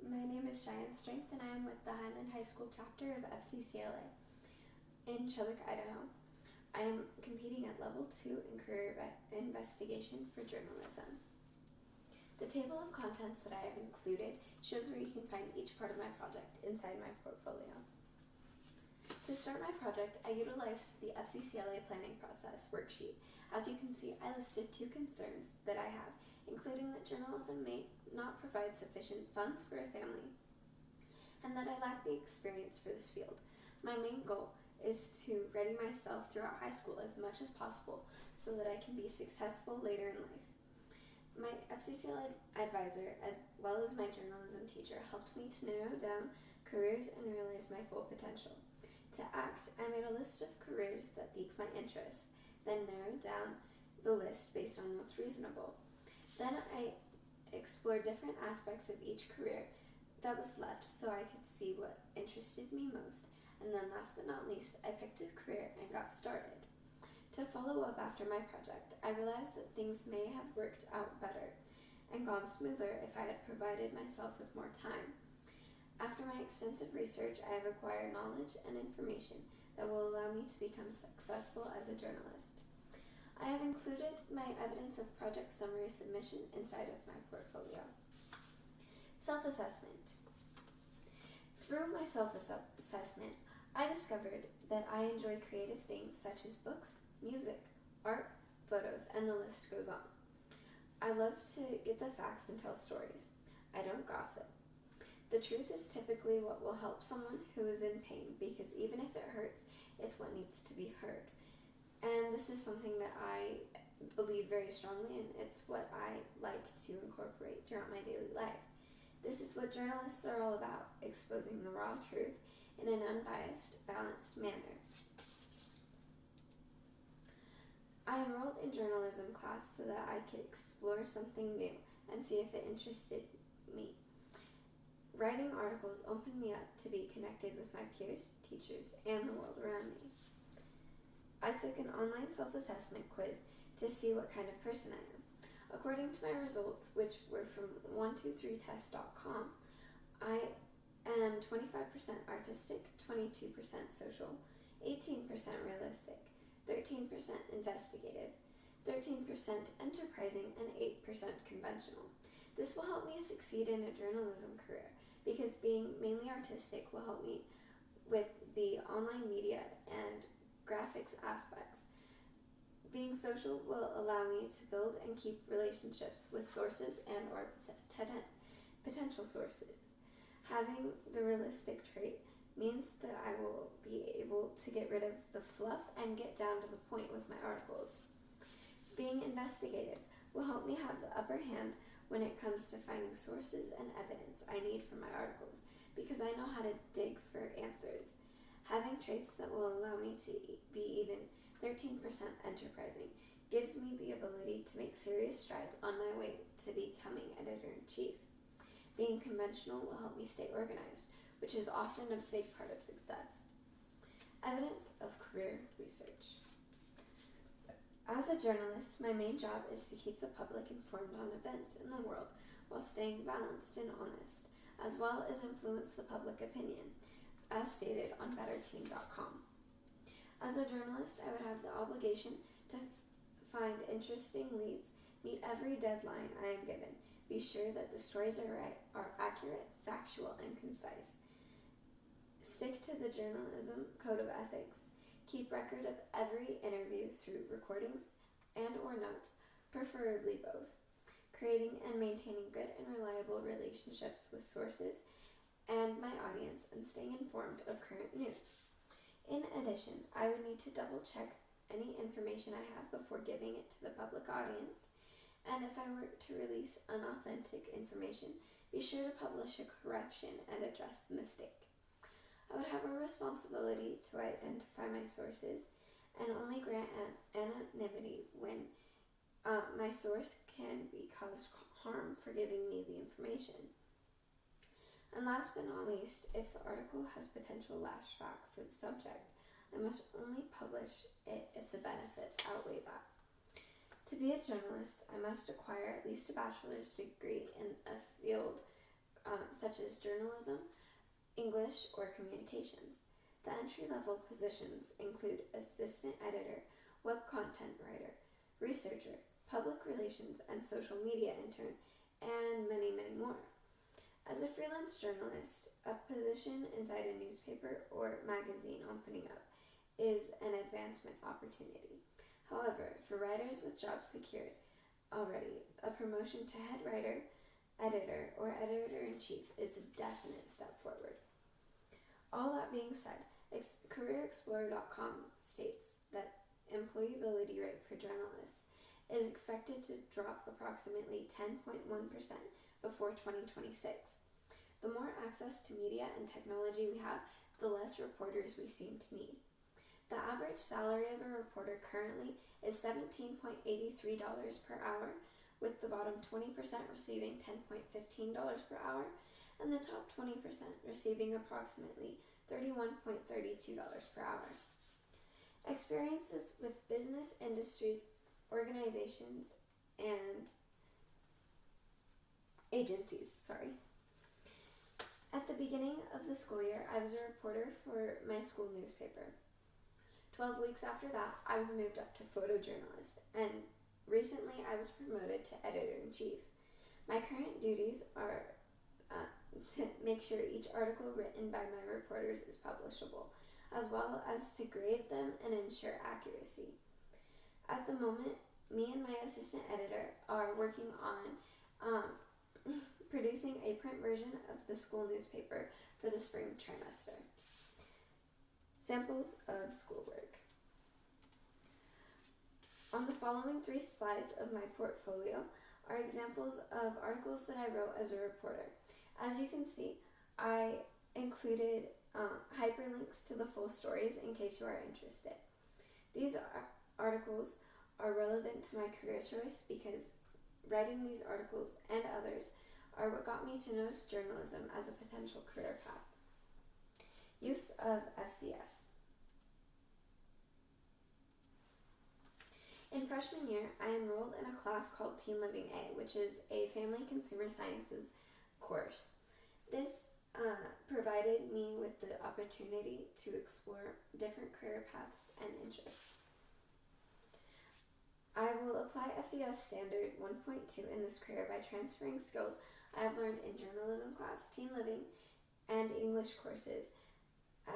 My name is Cheyenne Strength, and I am with the Highland High School chapter of FCCLA in Chubbuck, Idaho. I am competing at Level 2 in Career Investigation for Journalism. The table of contents that I have included shows where you can find each part of my project inside my portfolio. To start my project, I utilized the FCCLA planning process worksheet. As you can see, I listed 2 concerns that I have, including that journalism may not provide sufficient funds for a family, and that I lack the experience for this field. My main goal is to ready myself throughout high school as much as possible so that I can be successful later in life. My FCCLA advisor, as well as my journalism teacher, helped me to narrow down careers and realize my full potential. To act, I made a list of careers that piqued my interest, then narrowed down the list based on what's reasonable. Then I explored different aspects of each career that was left so I could see what interested me most. And then last but not least, I picked a career and got started. To follow up after my project, I realized that things may have worked out better and gone smoother if I had provided myself with more time. After my extensive research, I have acquired knowledge and information that will allow me to become successful as a journalist. I have included my evidence of project summary submission inside of my portfolio. Self-assessment. Through my self-assessment, I discovered that I enjoy creative things such as books, music, art, photos, and the list goes on. I love to get the facts and tell stories. I don't gossip. The truth is typically what will help someone who is in pain, because even if it hurts, it's what needs to be heard. And this is something that I believe very strongly in. It's what I like to incorporate throughout my daily life. This is what journalists are all about, exposing the raw truth in an unbiased, balanced manner. I enrolled in journalism class so that I could explore something new and see if it interested me. Writing articles opened me up to be connected with my peers, teachers, and the world around me. I took an online self-assessment quiz to see what kind of person I am. According to my results, which were from 123test.com, I am 25% artistic, 22% social, 18% realistic, 13% investigative, 13% enterprising, and 8% conventional. This will help me succeed in a journalism career because being mainly artistic will help me with the online media and graphics aspects. Being social will allow me to build and keep relationships with sources and or potential sources. Having the realistic trait means that I will be able to get rid of the fluff and get down to the point with my articles. Being investigative will help me have the upper hand when it comes to finding sources and evidence I need for my articles, because I know how to dig for answers. Having traits that will allow me to be even 13% enterprising gives me the ability to make serious strides on my way to becoming editor-in-chief. Being conventional will help me stay organized, which is often a big part of success. Evidence of career research. As a journalist, my main job is to keep the public informed on events in the world while staying balanced and honest, as well as influence the public opinion, as stated on betterteam.com. As a journalist, I would have the obligation to find interesting leads, meet every deadline I am given, be sure that the stories are accurate, factual, and concise. Stick to the journalism code of ethics. Keep record of every interview through recordings and or notes, preferably both. Creating and maintaining good and reliable relationships with sources and my audience, and staying informed of current news. In addition, I would need to double check any information I have before giving it to the public audience, and if I were to release unauthentic information, be sure to publish a correction and address the mistake. I would have a responsibility to identify my sources and only grant anonymity when my source can be caused harm for giving me the information. And last but not least, if the article has potential lashback for the subject, I must only publish it if the benefits outweigh that. To be a journalist, I must acquire at least a bachelor's degree in a field such as journalism, English, or communications. The entry-level positions include assistant editor, web content writer, researcher, public relations and social media intern, and many, many more. As a freelance journalist, a position inside a newspaper or magazine opening up is an advancement opportunity. However, for writers with jobs secured already, a promotion to head writer, editor, or editor-in-chief is a definite step forward. All that being said, CareerExplorer.com states that employability rate for journalists is expected to drop approximately 10.1% before 2026. The more access to media and technology we have, the less reporters we seem to need. The average salary of a reporter currently is $17.83 per hour, with the bottom 20% receiving $10.15 per hour, and the top 20% receiving approximately $31.32 per hour. Experiences with business industries, organizations, and agencies. At the beginning of the school year, I was a reporter for my school newspaper. 12 weeks after that, I was moved up to photojournalist, and recently I was promoted to editor-in-chief. My current duties are to make sure each article written by my reporters is publishable, as well as to grade them and ensure accuracy. At the moment, me and my assistant editor are working on producing a print version of the school newspaper for the spring trimester. Samples of schoolwork. On the following 3 slides of my portfolio are examples of articles that I wrote as a reporter. As you can see, I included hyperlinks to the full stories in case you are interested. These articles are relevant to my career choice because writing these articles and others are what got me to notice journalism as a potential career path. Use of FCS. In freshman year, I enrolled in a class called Teen Living A, which is a family consumer sciences course. This provided me with the opportunity to explore different career paths and interests. I will apply FCS Standard 1.2 in this career by transferring skills I have learned in journalism class, teen living, and English courses,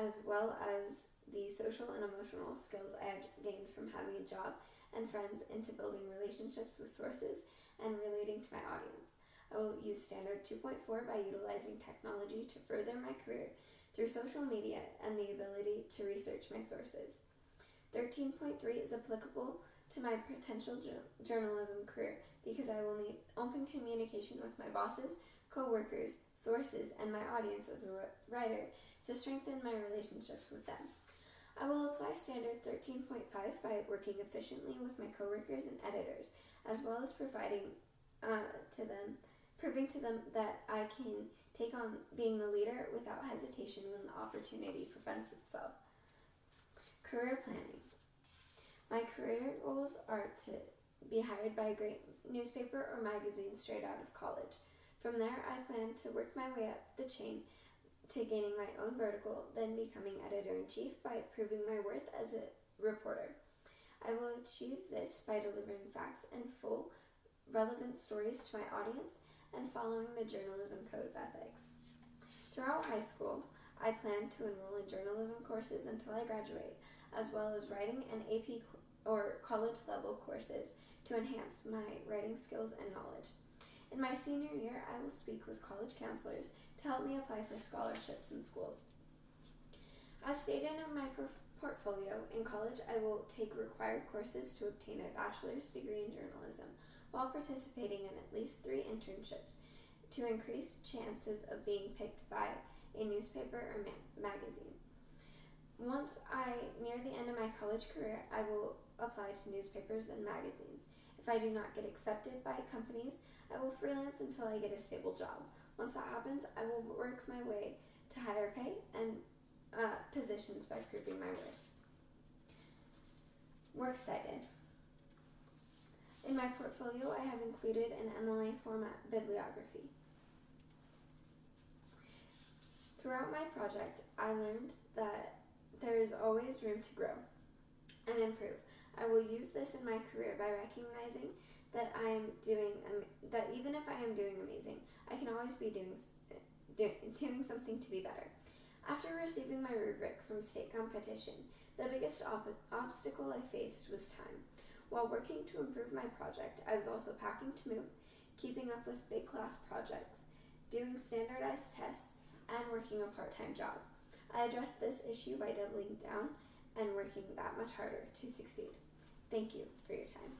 as well as the social and emotional skills I have gained from having a job and friends, into building relationships with sources and relating to my audience. I will use Standard 2.4 by utilizing technology to further my career through social media and the ability to research my sources. 13.3 is applicable to my potential journalism career because I will need open communication with my bosses, co-workers, sources, and my audience as a writer to strengthen my relationships with them. I will apply Standard 13.5 by working efficiently with my coworkers and editors, as well as proving to them that I can take on being the leader without hesitation when the opportunity presents itself. Career planning. My career goals are to be hired by a great newspaper or magazine straight out of college. From there, I plan to work my way up the chain to gaining my own vertical, then becoming editor-in-chief by proving my worth as a reporter. I will achieve this by delivering facts and full, relevant stories to my audience and following the journalism code of ethics. Throughout high school, I plan to enroll in journalism courses until I graduate, as well as writing and AP or college-level courses to enhance my writing skills and knowledge. In my senior year, I will speak with college counselors to help me apply for scholarships in schools. As stated in my portfolio, in college I will take required courses to obtain a bachelor's degree in journalism while participating in at least 3 internships to increase chances of being picked by a newspaper or magazine. Once I near the end of my college career, I will apply to newspapers and magazines. If I do not get accepted by companies, I will freelance until I get a stable job. Once that happens, I will work my way to higher pay and positions by proving my worth. Works cited. In my portfolio, I have included an MLA format bibliography. Throughout my project, I learned that there is always room to grow and improve. I will use this in my career by recognizing that that even if I am doing amazing, I can always be doing something to be better. After receiving my rubric from state competition, the biggest obstacle I faced was time. While working to improve my project, I was also packing to move, keeping up with big class projects, doing standardized tests, and working a part-time job. I addressed this issue by doubling down and working that much harder to succeed. Thank you for your time.